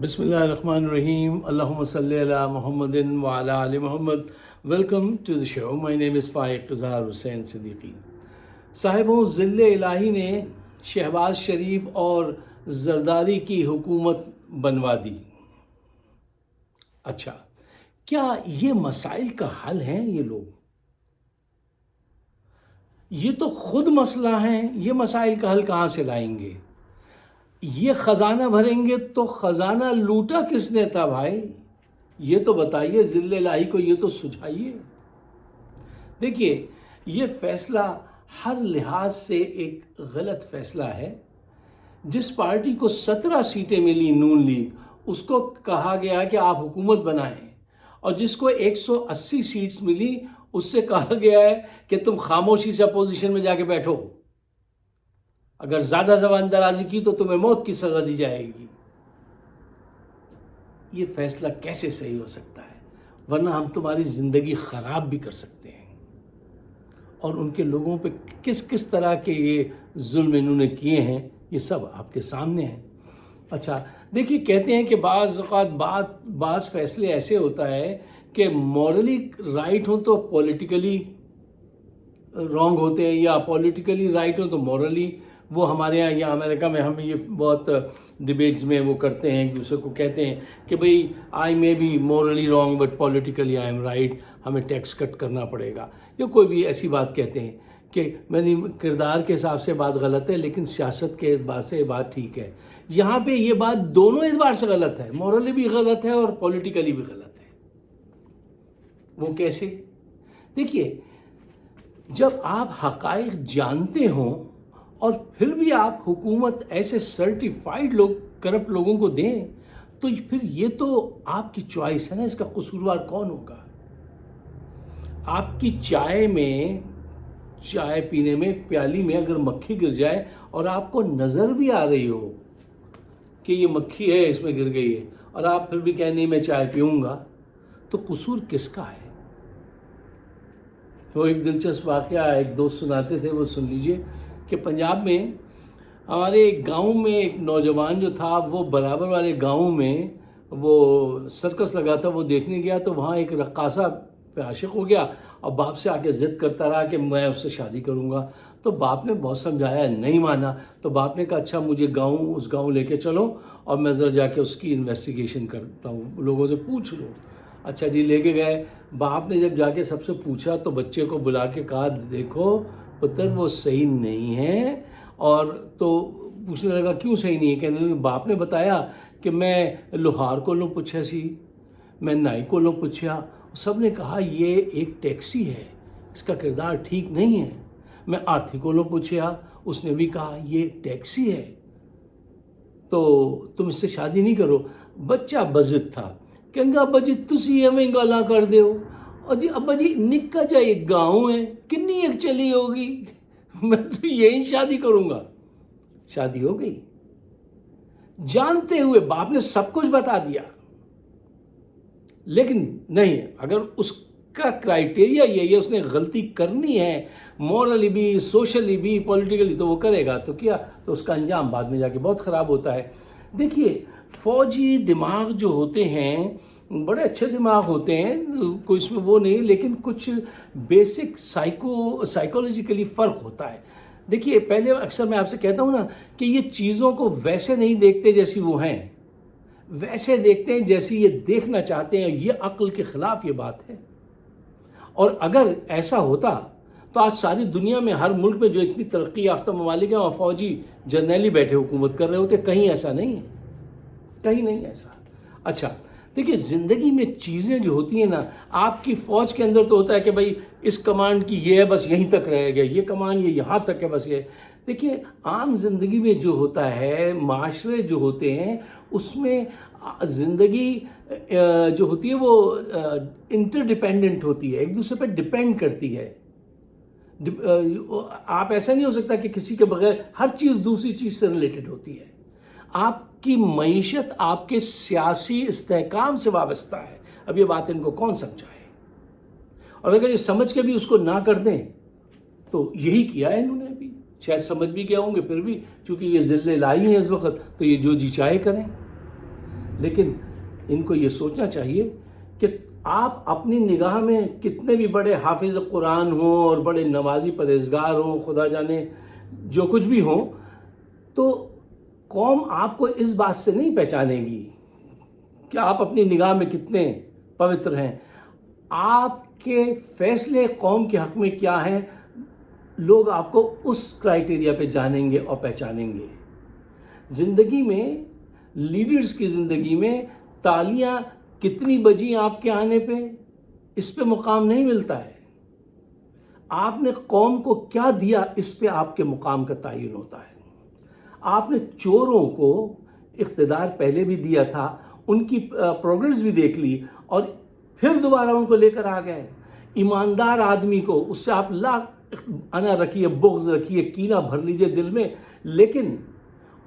بسم اللہ الرحمن الرحیم اللہم صلی علی محمد وعلی آل محمد. ویلکم ٹو دی شو. مائی نیم از فائق اظہار حسین صدیقی. صاحبوں، ذل الہی نے شہباز شریف اور زرداری کی حکومت بنوا دی. اچھا، کیا یہ مسائل کا حل ہیں؟ یہ لوگ یہ تو خود مسئلہ ہیں، یہ مسائل کا حل کہاں سے لائیں گے؟ یہ خزانہ بھریں گے تو خزانہ لوٹا کس نے تھا بھائی؟ یہ تو بتائیے، ذل الہی کو یہ تو سجھائیے. دیکھیے، یہ فیصلہ ہر لحاظ سے ایک غلط فیصلہ ہے. جس پارٹی کو 17 سیٹیں ملی، نون لیگ، اس کو کہا گیا کہ آپ حکومت بنائیں، اور جس کو 180 سیٹس ملی اس سے کہا گیا ہے کہ تم خاموشی سے اپوزیشن میں جا کے بیٹھو، اگر زیادہ زبان درازی کی تو تمہیں موت کی سزا دی جائے گی. یہ فیصلہ کیسے صحیح ہو سکتا ہے؟ ورنہ ہم تمہاری زندگی خراب بھی کر سکتے ہیں. اور ان کے لوگوں پہ کس کس طرح کے یہ ظلم انہوں نے کیے ہیں، یہ سب آپ کے سامنے ہیں. اچھا دیکھیے، کہتے ہیں کہ بعض اوقات بعض فیصلے ایسے ہوتا ہے کہ مورلی رائٹ ہوں تو پولیٹیکلی رانگ ہوتے ہیں، یا پولیٹیکلی رائٹ ہوں تو مورلی. وہ ہمارے یہاں یا امریکہ میں ہم یہ بہت ڈبیٹس میں وہ کرتے ہیں، ایک دوسرے کو کہتے ہیں کہ بھئی I may be morally wrong but politically I am right, ہمیں ٹیکس کٹ کرنا پڑے گا، یا کوئی بھی ایسی بات کہتے ہیں کہ میری کردار کے حساب سے بات غلط ہے لیکن سیاست کے اعتبار سے یہ بات ٹھیک ہے. یہاں پہ یہ بات دونوں اعتبار سے غلط ہے، مورلی بھی غلط ہے اور پولیٹیکلی بھی غلط ہے. وہ کیسے؟ دیکھیے، جب آپ حقائق جانتے ہوں اور پھر بھی آپ حکومت ایسے سرٹیفائیڈ کرپٹ لوگوں کو دیں تو پھر یہ تو آپ کی چوائس ہے نا. اس کا قصوروار کون ہوگا؟ آپ کی چائے پینے میں پیالی میں اگر مکھی گر جائے اور آپ کو نظر بھی آ رہی ہو کہ یہ مکھی ہے، اس میں گر گئی ہے، اور آپ پھر بھی کہیں نہیں میں چائے پیوں گا، تو قصور کس کا ہے؟ وہ ایک دلچسپ واقعہ ایک دوست سناتے تھے، وہ سن لیجئے کہ پنجاب میں ہمارے ایک گاؤں میں ایک نوجوان جو تھا، وہ برابر والے گاؤں میں وہ سرکس لگا تھا، وہ دیکھنے گیا تو وہاں ایک رقاصہ پہ عاشق ہو گیا اور باپ سے آ کے ضد کرتا رہا کہ میں اس سے شادی کروں گا. تو باپ نے بہت سمجھایا، نہیں مانا. تو باپ نے کہا اچھا مجھے اس گاؤں لے کے چلو اور میں ذرا جا کے اس کی انویسٹیگیشن کرتا ہوں، لوگوں سے پوچھ لوں. اچھا جی، لے کے گئے. باپ نے جب جا کے سب سے پوچھا تو بچے کو بلا کے کہا دیکھو پتر وہ صحیح نہیں ہے. اور تو پوچھنے لگا کیوں صحیح نہیں ہے؟ کہنے لگا باپ نے بتایا کہ میں لوہار کو پوچھا سی، میں نائی کو پوچھا، سب نے کہا یہ ایک ٹیکسی ہے، اس کا کردار ٹھیک نہیں ہے. میں آرتھی کو پوچھا، اس نے بھی کہا یہ ٹیکسی ہے، تو تم اس سے شادی نہیں کرو. بچہ بزد تھا، کہنے گا ابا جی تسی ایویں گالاں کر دیو، اور جی ابا جی نکا جا ایک گاؤں ہے، کنی ایک چلی ہوگی، میں تو یہی شادی کروں گا. شادی ہو گئی. جانتے ہوئے باپ نے سب کچھ بتا دیا، لیکن نہیں، اگر اس کا کرائیٹیریا یہی ہے، اس نے غلطی کرنی ہے مورلی بھی، سوشلی بھی، پولیٹیکلی، تو وہ کرے گا. تو کیا؟ تو اس کا انجام بعد میں جا کے بہت خراب ہوتا ہے. دیکھیے، فوجی دماغ جو ہوتے ہیں بڑے اچھے دماغ ہوتے ہیں، کوئی اس میں وہ نہیں، لیکن کچھ بیسک سائیکولوجیکلی فرق ہوتا ہے. دیکھیے، پہلے اکثر میں آپ سے کہتا ہوں نا کہ یہ چیزوں کو ویسے نہیں دیکھتے جیسی وہ ہیں، ویسے دیکھتے ہیں جیسی یہ دیکھنا چاہتے ہیں. یہ عقل کے خلاف یہ بات ہے. اور اگر ایسا ہوتا تو آج ساری دنیا میں ہر ملک میں جو اتنی ترقی یافتہ ممالک ہیں اور فوجی جرنیلی بیٹھے حکومت کر رہے ہوتے. کہیں ایسا نہیں ہے، کہیں نہیں ایسا. اچھا دیکھیے، زندگی میں چیزیں جو ہوتی ہیں نا، آپ کی فوج کے اندر تو ہوتا ہے کہ بھائی اس کمانڈ کی یہ ہے بس یہیں تک رہے گا، یہ کمانڈ یہ یہاں تک ہے بس یہ. دیکھیے، عام زندگی میں جو ہوتا ہے، معاشرے جو ہوتے ہیں، اس میں زندگی جو ہوتی ہے وہ انٹر ڈیپینڈنٹ ہوتی ہے، ایک دوسرے پہ ڈیپینڈ کرتی ہے. آپ ایسا نہیں ہو سکتا کہ کسی کے بغیر ہر چیز دوسری چیز سے ریلیٹڈ ہوتی ہے. آپ کی معیشت آپ کے سیاسی استحکام سے وابستہ ہے. اب یہ بات ان کو کون سمجھائے؟ اور اگر یہ سمجھ کے بھی اس کو نہ کر دیں تو یہی کیا ہے انہوں نے بھی. شاید سمجھ بھی گئے ہوں گے، پھر بھی چونکہ یہ ذل الہی ہیں اس وقت تو یہ جو جی چاہے کریں. لیکن ان کو یہ سوچنا چاہیے کہ آپ اپنی نگاہ میں کتنے بھی بڑے حافظ قرآن ہوں اور بڑے نمازی پرہیزگار ہوں، خدا جانے جو کچھ بھی ہوں، تو قوم آپ کو اس بات سے نہیں پہچانے گی کہ آپ اپنی نگاہ میں کتنے پوتر ہیں. آپ کے فیصلے قوم کے حق میں کیا ہیں، لوگ آپ کو اس کرائیٹیریا پہ جانیں گے اور پہچانیں گے. زندگی میں، لیڈرز کی زندگی میں تالیاں کتنی بجیں آپ کے آنے پہ، اس پہ مقام نہیں ملتا ہے. آپ نے قوم کو کیا دیا، اس پہ آپ کے مقام کا تعین ہوتا ہے. آپ نے چوروں کو اقتدار پہلے بھی دیا تھا، ان کی پروگریس بھی دیکھ لی اور پھر دوبارہ ان کو لے کر آ گئے. ایماندار آدمی کو اس سے آپ لاکھ انا رکھیے، بغض رکھیے، کینہ بھر لیجئے دل میں، لیکن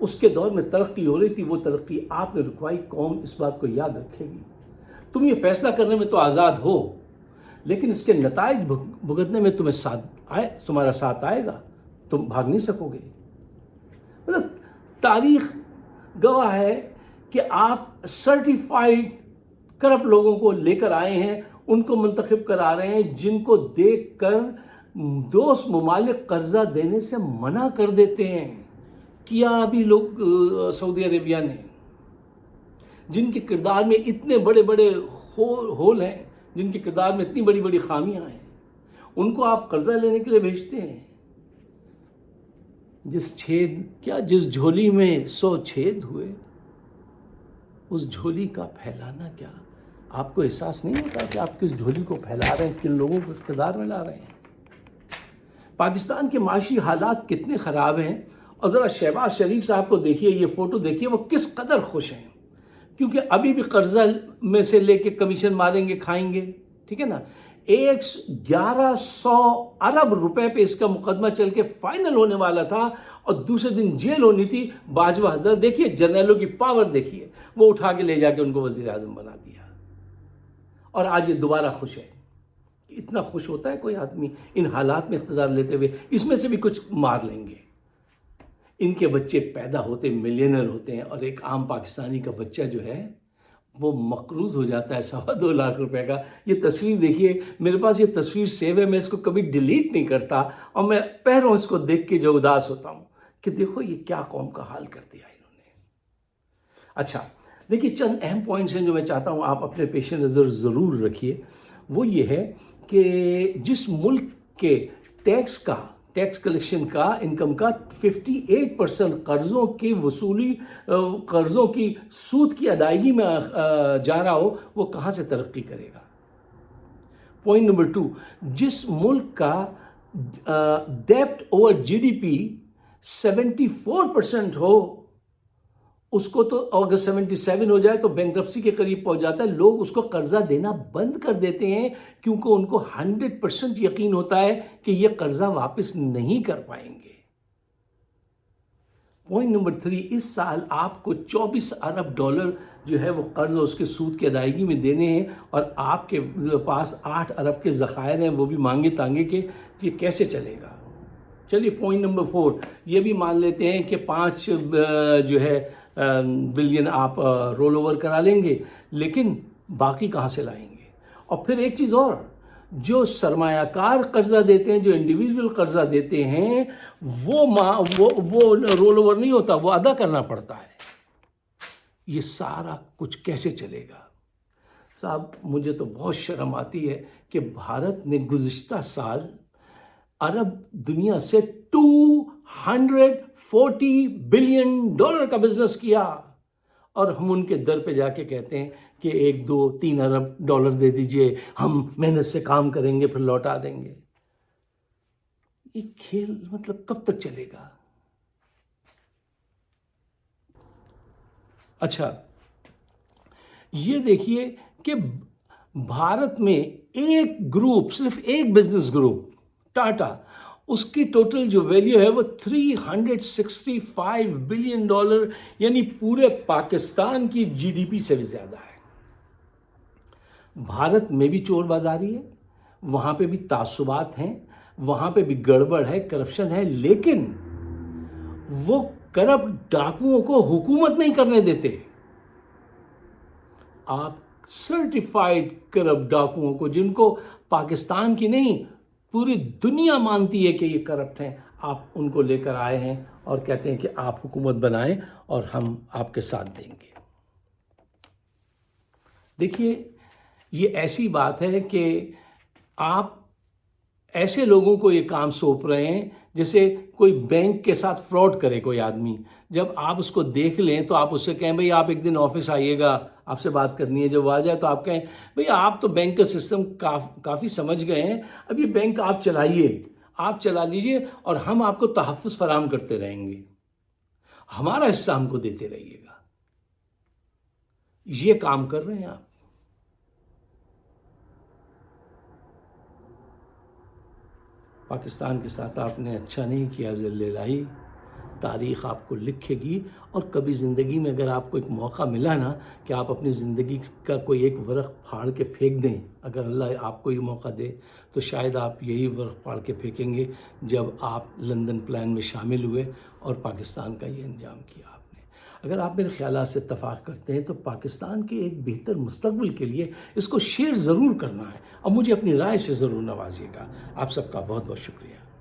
اس کے دور میں ترقی ہو رہی تھی، وہ ترقی آپ نے رکوائی. قوم اس بات کو یاد رکھے گی. تم یہ فیصلہ کرنے میں تو آزاد ہو، لیکن اس کے نتائج بھگتنے میں تمہارا ساتھ آئے گا، تم بھاگ نہیں سکو گے. مطلب تاریخ گواہ ہے کہ آپ سرٹیفائیڈ کرپٹ لوگوں کو لے کر آئے ہیں، ان کو منتخب کرا رہے ہیں جن کو دیکھ کر دوست ممالک قرضہ دینے سے منع کر دیتے ہیں. کیا ابھی لوگ سعودی عربیہ نے، جن کے کردار میں اتنے بڑے بڑے ہول ہیں، جن کے کردار میں اتنی بڑی بڑی خامیاں ہیں، ان کو آپ قرضہ لینے کے لیے بھیجتے ہیں. جس جھولی میں 100 چھید ہوئے، اس جھولی کا پھیلانا کیا؟ آپ کو احساس نہیں ہوتا کہ آپ کس جھولی کو پھیلا رہے ہیں، کن لوگوں کو اقتدار میں لا رہے ہیں؟ پاکستان کے معاشی حالات کتنے خراب ہیں، اور ذرا شہباز شریف صاحب کو دیکھیے، یہ فوٹو دیکھیے، وہ کس قدر خوش ہیں، کیونکہ ابھی بھی قرضہ میں سے لے کے کمیشن ماریں گے، کھائیں گے. ٹھیک ہے نا. 1100 ارب روپے پہ اس کا مقدمہ چل کے فائنل ہونے والا تھا، اور دوسرے دن جیل ہونی تھی. باجوہ حضرت دیکھیے، جرنیلوں کی پاور دیکھیے، وہ اٹھا کے لے جا کے ان کو وزیر اعظم بنا دیا، اور آج یہ دوبارہ خوش ہے. اتنا خوش ہوتا ہے کوئی آدمی ان حالات میں اقتدار لیتے ہوئے؟ اس میں سے بھی کچھ مار لیں گے. ان کے بچے پیدا ہوتے ملینر ہوتے ہیں، اور ایک عام پاکستانی کا بچہ جو ہے وہ مقروض ہو جاتا ہے 2.25 لاکھ روپے کا. یہ تصویر دیکھیے، میرے پاس یہ تصویر سیو ہے، میں اس کو کبھی ڈیلیٹ نہیں کرتا، اور میں پہروں اس کو دیکھ کے جو اداس ہوتا ہوں کہ دیکھو یہ کیا قوم کا حال کر دیا انہوں نے. اچھا دیکھیے، چند اہم پوائنٹس ہیں جو میں چاہتا ہوں آپ اپنے پیش نظر ضرور رکھیے. وہ یہ ہے کہ جس ملک کے ٹیکس کلیکشن کا، انکم کا 58% قرضوں کی وصولی، قرضوں کی سود کی ادائیگی میں جا رہا ہو، وہ کہاں سے ترقی کرے گا؟ پوائنٹ نمبر 2، جس ملک کا ڈیپٹ اوور جی ڈی پی 74% ہو، اس کو تو اگر 77 ہو جائے تو بینکرپسی کے قریب پہنچ جاتا ہے. لوگ اس کو قرضہ دینا بند کر دیتے ہیں، کیونکہ ان کو 100% یقین ہوتا ہے کہ یہ قرضہ واپس نہیں کر پائیں گے. پوائنٹ نمبر 3، اس سال آپ کو $24 ارب جو ہے وہ قرض اس کے سود کی ادائیگی میں دینے ہیں، اور آپ کے پاس 8 ارب کے ذخائر ہیں، وہ بھی مانگے تانگے کے. یہ کیسے چلے گا؟ چلیے پوائنٹ نمبر 4، یہ بھی مان لیتے ہیں کہ 5 جو ہے بلین آپ رول اوور کرا لیں گے، لیکن باقی کہاں سے لائیں گے؟ اور پھر ایک چیز اور، جو سرمایہ کار قرضہ دیتے ہیں، جو انڈیویجول قرضہ دیتے ہیں، وہ رول اوور نہیں ہوتا، وہ ادا کرنا پڑتا ہے. یہ سارا کچھ کیسے چلے گا؟ صاحب مجھے تو بہت شرم آتی ہے کہ بھارت نے گزشتہ سال عرب دنیا سے $240 بلین کا بزنس کیا، اور ہم ان کے در پہ جا کے کہتے ہیں کہ 1 2 3 ارب دے دیجئے، ہم محنت سے کام کریں گے پھر لوٹا دیں گے. یہ کھیل مطلب کب تک چلے گا؟ اچھا یہ دیکھیے کہ بھارت میں ایک گروپ، صرف ایک بزنس گروپ ٹاٹا، اس کی ٹوٹل جو ویلیو ہے وہ $365 بلین، یعنی پورے پاکستان کی جی ڈی پی سے بھی زیادہ ہے. بھارت میں بھی چور بازاری ہے، وہاں پہ بھی تعصبات ہیں، وہاں پہ بھی گڑبڑ ہے، کرپشن ہے، لیکن وہ کرپٹ ڈاکوؤں کو حکومت نہیں کرنے دیتے. آپ سرٹیفائڈ کرپٹ ڈاکوؤں کو، جن کو پاکستان کی نہیں پوری دنیا مانتی ہے کہ یہ کرپٹ ہیں، آپ ان کو لے کر آئے ہیں اور کہتے ہیں کہ آپ حکومت بنائیں اور ہم آپ کے ساتھ دیں گے۔ دیکھیے، یہ ایسی بات ہے کہ آپ ایسے لوگوں کو یہ کام سونپ رہے ہیں جیسے کوئی بینک کے ساتھ فراڈ کرے کوئی آدمی۔ جب آپ اس کو دیکھ لیں تو آپ اس سے کہیں بھئی آپ ایک دن آفس آئیے گا، آپ سے بات کرنی ہے۔ جب وہ آ جائے تو آپ کہیں بھئی آپ تو بینک کا سسٹم کافی سمجھ گئے ہیں، اب یہ بینک آپ چلائیے، آپ چلا لیجئے اور ہم آپ کو تحفظ فراہم کرتے رہیں گے، ہمارا حصہ ہم کو دیتے رہیے گا۔ یہ کام کر رہے ہیں آپ۔ پاکستان کے ساتھ آپ نے اچھا نہیں کیا ذل الہی، تاریخ آپ کو لکھے گی۔ اور کبھی زندگی میں اگر آپ کو ایک موقع ملا نا کہ آپ اپنی زندگی کا کوئی ایک ورق پھاڑ کے پھینک دیں، اگر اللہ آپ کو یہ موقع دے تو شاید آپ یہی ورق پھاڑ کے پھینکیں گے جب آپ لندن پلان میں شامل ہوئے اور پاکستان کا یہ انجام کیا آپ نے۔ اگر آپ میرے خیالات سے اتفاق کرتے ہیں تو پاکستان کے ایک بہتر مستقبل کے لیے اس کو شیئر ضرور کرنا ہے اور مجھے اپنی رائے سے ضرور نوازیے گا۔ آپ سب کا بہت بہت شکریہ۔